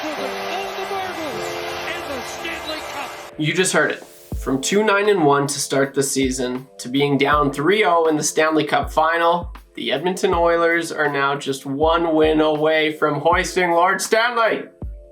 for all the marbles and the Stanley Cup. You just heard it. From 2-9-1 to start the season to being down 3-0 in the Stanley Cup final, the Edmonton Oilers are now just one win away from hoisting Lord Stanley.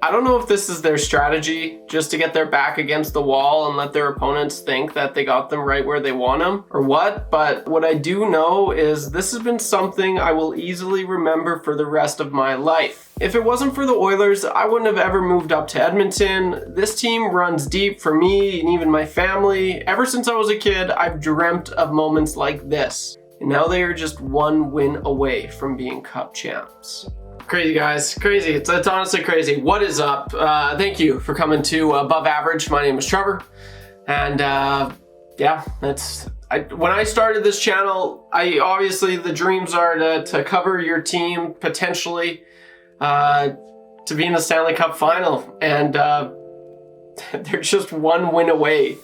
I don't know if this is their strategy, just to get their back against the wall and let their opponents think that they got them right where they want them, or what, but what I do know is this has been something I will easily remember for the rest of my life. If it wasn't for the Oilers, I wouldn't have ever moved up to Edmonton. This team runs deep for me and even my family. Ever since I was a kid, I've dreamt of moments like this. And now they are just one win away from being Cup champs. Crazy, guys, crazy. It's honestly crazy. What is up? Thank you for coming to Above Average. My name is Trevor, and yeah, when I started this channel, obviously the dreams are to cover your team potentially to be in the Stanley Cup final, and they're just one win away.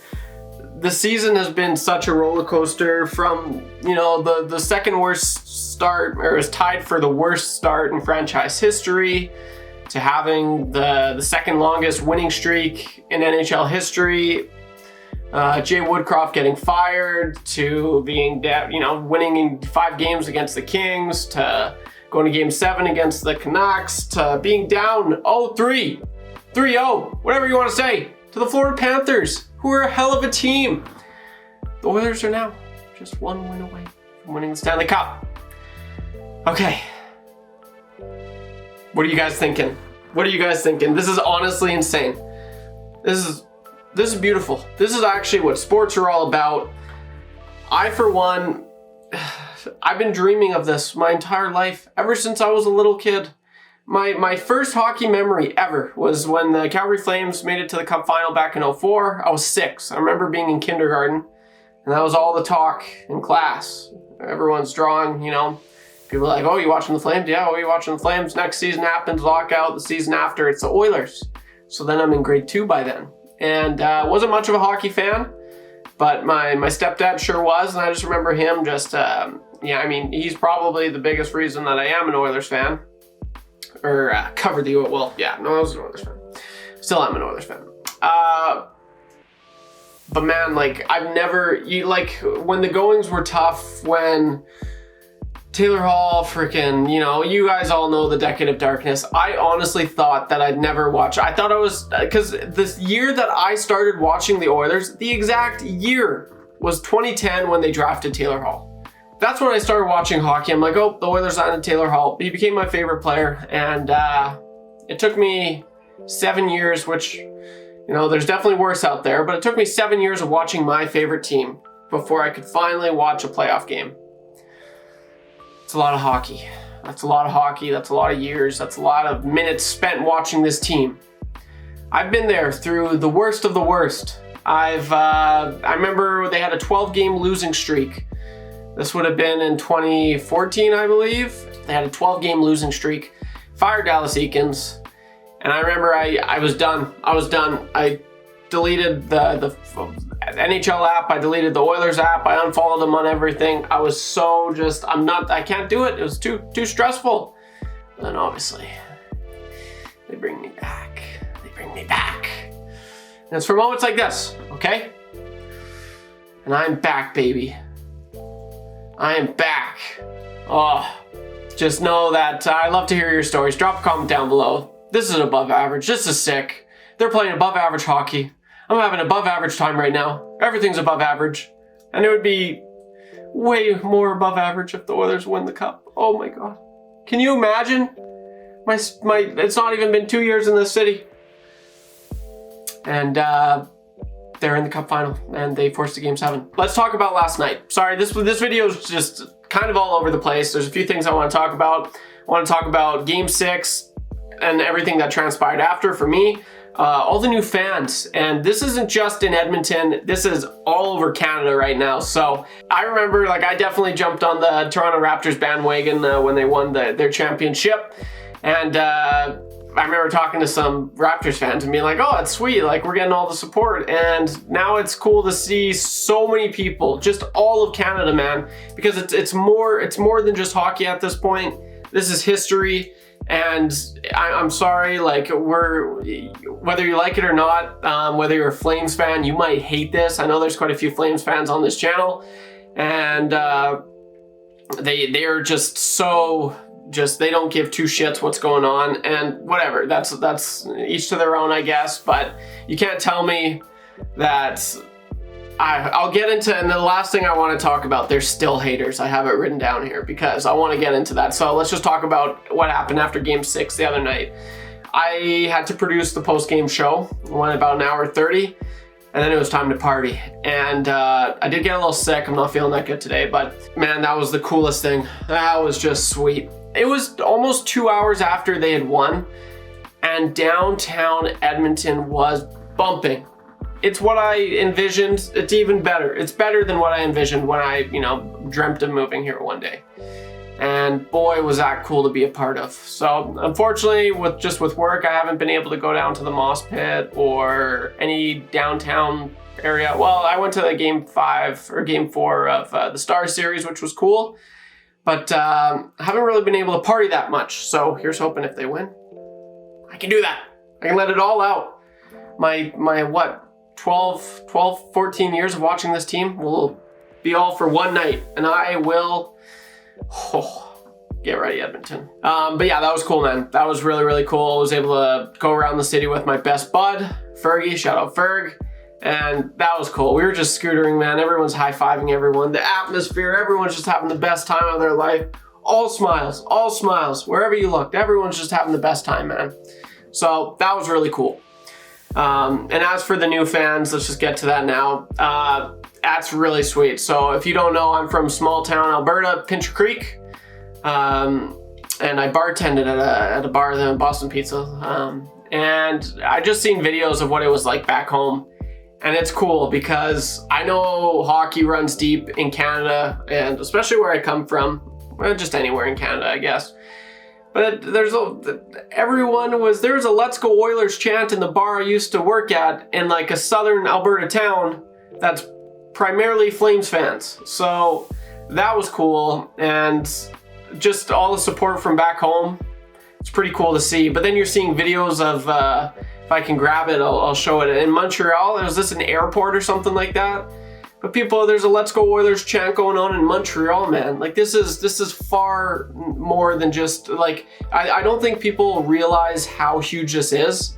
The season has been such a roller coaster from, the second worst start, or is tied for the worst start in franchise history, to having the second longest winning streak in NHL history, Jay Woodcroft getting fired, to being, winning in 5 games against the Kings, to going to Game 7 against the Canucks, to being down 0-3, 3-0, whatever you want to say, to the Florida Panthers, who are a hell of a team. The Oilers are now just one win away from winning the Stanley Cup. Okay. What are you guys thinking? What are you guys thinking? This is honestly insane. This is beautiful. This is actually what sports are all about. I, for one, I've been dreaming of this my entire life, ever since I was a little kid. My first hockey memory ever was when the Calgary Flames made it to the Cup final back in 2004. I was 6. I remember being in kindergarten, and that was all the talk in class. Everyone's drawing, people are like, oh, you watching the Flames? Yeah, oh, you watching the Flames? Next season happens, lockout. The season after, it's the Oilers. So then I'm in grade 2 by then. And wasn't much of a hockey fan, but my stepdad sure was, and I just remember him just, he's probably the biggest reason that I am an Oilers fan. Or covered the, I was an Oilers fan. Still am an Oilers fan. But man, I've never, when the goings were tough, when Taylor Hall freaking, you guys all know the Decade of Darkness, I honestly thought that I'd never watch. I thought I was, because this year that I started watching the Oilers, the exact year was 2010 when they drafted Taylor Hall. That's when I started watching hockey. I'm like, oh, the Oilers signed Taylor Hall. He became my favorite player. And it took me 7 years, which, there's definitely worse out there, but it took me 7 years of watching my favorite team before I could finally watch a playoff game. It's a lot of hockey. That's a lot of hockey. That's a lot of years. That's a lot of minutes spent watching this team. I've been there through the worst of the worst. I remember they had a 12-game losing streak. This would have been in 2014, I believe. They had a 12-game losing streak, fired Dallas Eakins, and I remember I was done. I deleted the NHL app, I deleted the Oilers app, I unfollowed them on everything. I was so I can't do it. It was too stressful. And then obviously, they bring me back. And it's for moments like this, okay? And I'm back, baby. I am back. Oh, just know that I love to hear your stories. Drop a comment down below. This is above average. This is sick. They're playing above average hockey. I'm having above average time right now. Everything's above average. And it would be way more above average if the Oilers win the Cup. Oh my God. Can you imagine? It's not even been 2 years in this city. And they're in the Cup final, and they forced a Game 7. Let's talk about last night. Sorry, this video is just kind of all over the place. There's a few things I want to talk about. I want to talk about Game 6 and everything that transpired after for me. All the new fans, and this isn't just in Edmonton, this is all over Canada right now. So I remember, I definitely jumped on the Toronto Raptors bandwagon when they won their championship, and I remember talking to some Raptors fans and being like, oh, that's sweet, we're getting all the support. And now it's cool to see so many people, just all of Canada, man, because it's more than just hockey at this point. This is history. And I'm sorry, like, whether you like it or not, whether you're a Flames fan, you might hate this. I know there's quite a few Flames fans on this channel, and they are just so, they don't give two shits what's going on, and whatever, that's each to their own, I guess. But you can't tell me that. I'll get into, and the last thing I want to talk about, there's still haters. I have it written down here because I want to get into that. So let's just talk about what happened after Game 6 the other night. I had to produce the post-game show. It went about an hour 30, and then it was time to party. And I did get a little sick. I'm not feeling that good today, but man, that was the coolest thing. That was just sweet. It was almost 2 hours after they had won, and downtown Edmonton was bumping. It's what I envisioned. It's even better. It's better than what I envisioned when I, dreamt of moving here one day. And boy, was that cool to be a part of. So unfortunately, with work, I haven't been able to go down to the Moss Pit or any downtown area. Well, I went to the Game 5 or Game 4 of the Star Series, which was cool. But I haven't really been able to party that much. So here's hoping if they win, I can do that. I can let it all out. My 14 years of watching this team will be all for one night, and I will get ready, Edmonton. But yeah, that was cool, man. That was really, really cool. I was able to go around the city with my best bud, Fergie, shout out Ferg, and that was cool. We were just scootering, man. Everyone's high-fiving everyone. The atmosphere, everyone's just having the best time of their life. All smiles, wherever you looked. Everyone's just having the best time, man. So that was really cool. And as for the new fans, let's just get to that now. That's really sweet. So if you don't know, I'm from small town Alberta, Pincher Creek, and I bartended at a bar there in Boston Pizza. And I just seen videos of what it was like back home, and it's cool because I know hockey runs deep in Canada, and especially where I come from, well, just anywhere in Canada, I guess. But there was a Let's Go Oilers chant in the bar I used to work at in like a southern Alberta town that's primarily Flames fans. So that was cool, and just all the support from back home. It's pretty cool to see. But then you're seeing videos of, if I can grab it, I'll show it. In Montreal, was this an airport or something like that? But people, there's a Let's Go Oilers chant going on in Montreal, man. Like this is far more than just like, I don't think people realize how huge this is.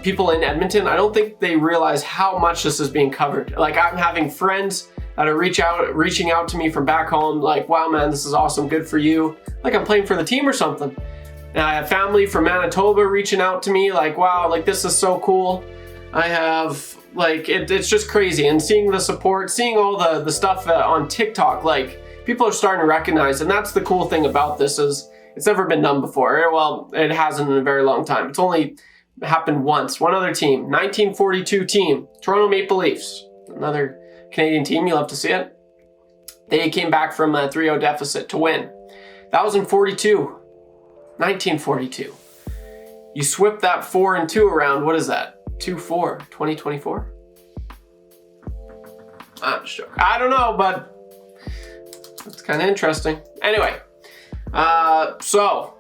People in Edmonton, I don't think they realize how much this is being covered. Like I'm having friends that are reaching out to me from back home, like, wow, man, this is awesome, good for you. Like I'm playing for the team or something. And I have family from Manitoba reaching out to me, like, wow, like this is so cool. I have, like, it's just crazy. And seeing the support, seeing all the stuff on TikTok, like, people are starting to recognize, and that's the cool thing about this is it's never been done before. Well, it hasn't in a very long time. It's only happened once. One other team, 1942 team, Toronto Maple Leafs, another Canadian team, you love to see it. They came back from a 3-0 deficit to win. That was in 1942. You swip that 4 and 2 around, what is that? 2-4, 2024? I'm just joking. I don't know, but it's kind of interesting. Anyway, so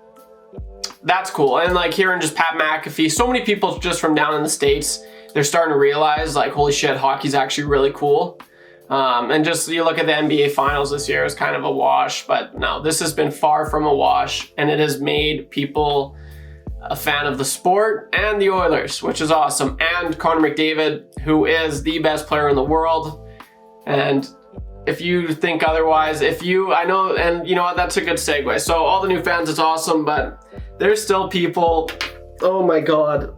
that's cool. And like hearing just Pat McAfee, so many people just from down in the States, they're starting to realize like, holy shit, hockey's actually really cool. And just you look at the NBA finals this year, it's kind of a wash, but no, this has been far from a wash, and it has made people a fan of the sport and the Oilers, which is awesome. And Connor McDavid, who is the best player in the world. And if you think otherwise, I know, and you know what, that's a good segue. So all the new fans, it's awesome, but there's still people, oh my God,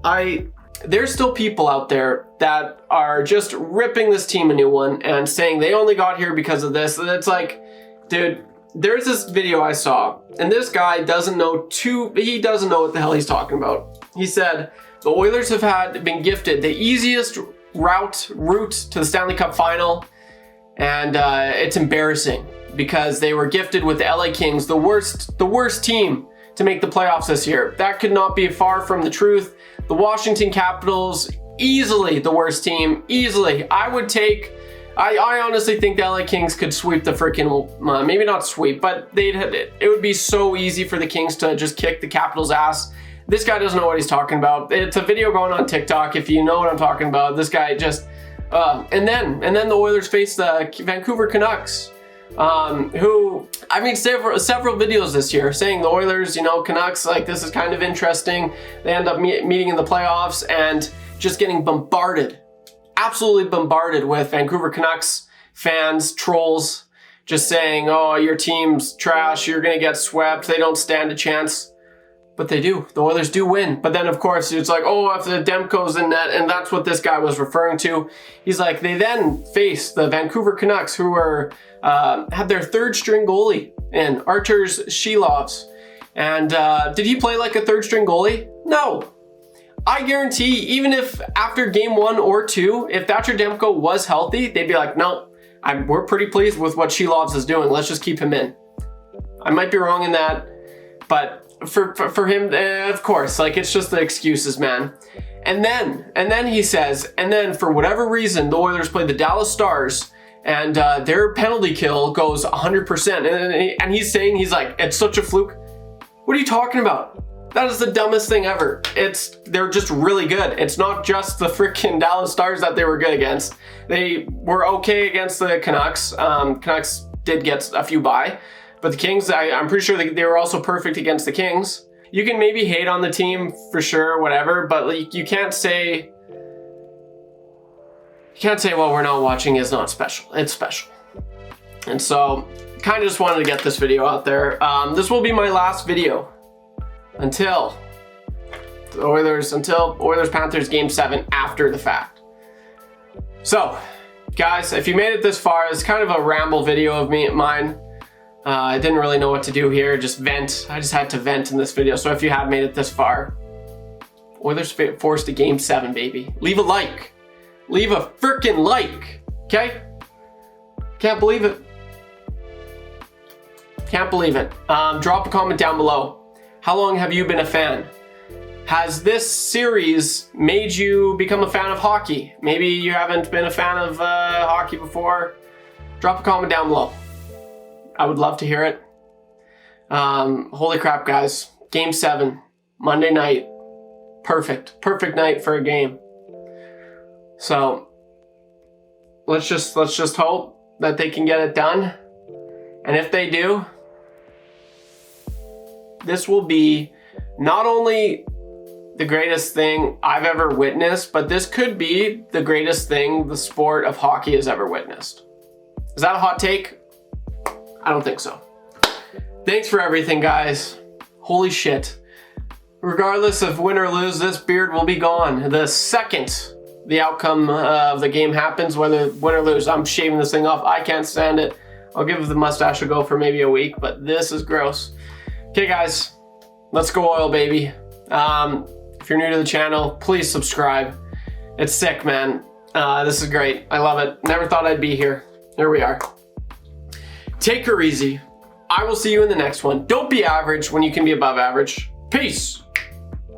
there's still people out there that are just ripping this team a new one and saying they only got here because of this. And it's like, dude, there's this video I saw, and this guy doesn't know what the hell he's talking about. He said, the Oilers have been gifted the easiest route to the Stanley Cup final, and it's embarrassing because they were gifted with the LA Kings, the worst team to make the playoffs this year. That could not be far from the truth. The Washington Capitals, easily the worst team, easily. I would take I honestly think the LA Kings could sweep the freaking, maybe not sweep, but it would be so easy for the Kings to just kick the Capitals' ass. This guy doesn't know what he's talking about. It's a video going on TikTok, if you know what I'm talking about. This guy just, and then the Oilers face the Vancouver Canucks, who, I mean, several videos this year saying the Oilers, you know, Canucks, like, this is kind of interesting. They end up meeting in the playoffs and just getting bombarded. Absolutely bombarded with Vancouver Canucks fans, trolls, just saying, oh, your team's trash, you're going to get swept, they don't stand a chance. But they do. The Oilers do win. But then, of course, it's like, oh, if the Demko's in net, and that's what this guy was referring to. He's like, they then face the Vancouver Canucks, who had their third-string goalie in Arturs Shilovs. And did he play like a third-string goalie? No. I guarantee, even if after game 1 or 2, if Thatcher Demko was healthy, they'd be like, no, we're pretty pleased with what Shilovs is doing. Let's just keep him in. I might be wrong in that, but for him, of course, like, it's just the excuses, man. And then he says, and then for whatever reason, the Oilers play the Dallas Stars, and their penalty kill goes 100%. And he's saying, he's like, it's such a fluke. What are you talking about? That is the dumbest thing ever. They're just really good. It's not just the freaking Dallas Stars that they were good against. They were okay against the Canucks. Canucks did get a few by, but the Kings, I'm pretty sure they were also perfect against the Kings. You can maybe hate on the team for sure, whatever, but like, you can't say, well, we're not watching is not special. It's special. And so, kind of just wanted to get this video out there. This will be my last video until Oilers Panthers game 7 after the fact. So, guys, if you made it this far, it's kind of a ramble video of mine. I didn't really know what to do here, just vent. I just had to vent in this video. So if you have made it this far, Oilers forced to game 7, baby. Leave a like. Leave a freaking like, okay? Can't believe it. Can't believe it. Drop a comment down below. How long have you been a fan? Has this series made you become a fan of hockey? Maybe you haven't been a fan of hockey before. Drop a comment down below. I would love to hear it. Holy crap, guys. Game 7, Monday night. Perfect night for a game. So let's just hope that they can get it done. And if they do, this will be not only the greatest thing I've ever witnessed, but this could be the greatest thing the sport of hockey has ever witnessed. Is that a hot take? I don't think so. Thanks for everything, guys. Holy shit. Regardless of win or lose, this beard will be gone. The second the outcome of the game happens, whether win or lose, I'm shaving this thing off. I can't stand it. I'll give the mustache a go for maybe a week, but this is gross. Okay, guys, let's go Oil, baby. If you're new to the channel, please subscribe. It's sick, man. This is great. I love it. Never thought I'd be here. Here we are. Take her easy. I will see you in the next one. Don't be average when you can be above average. Peace.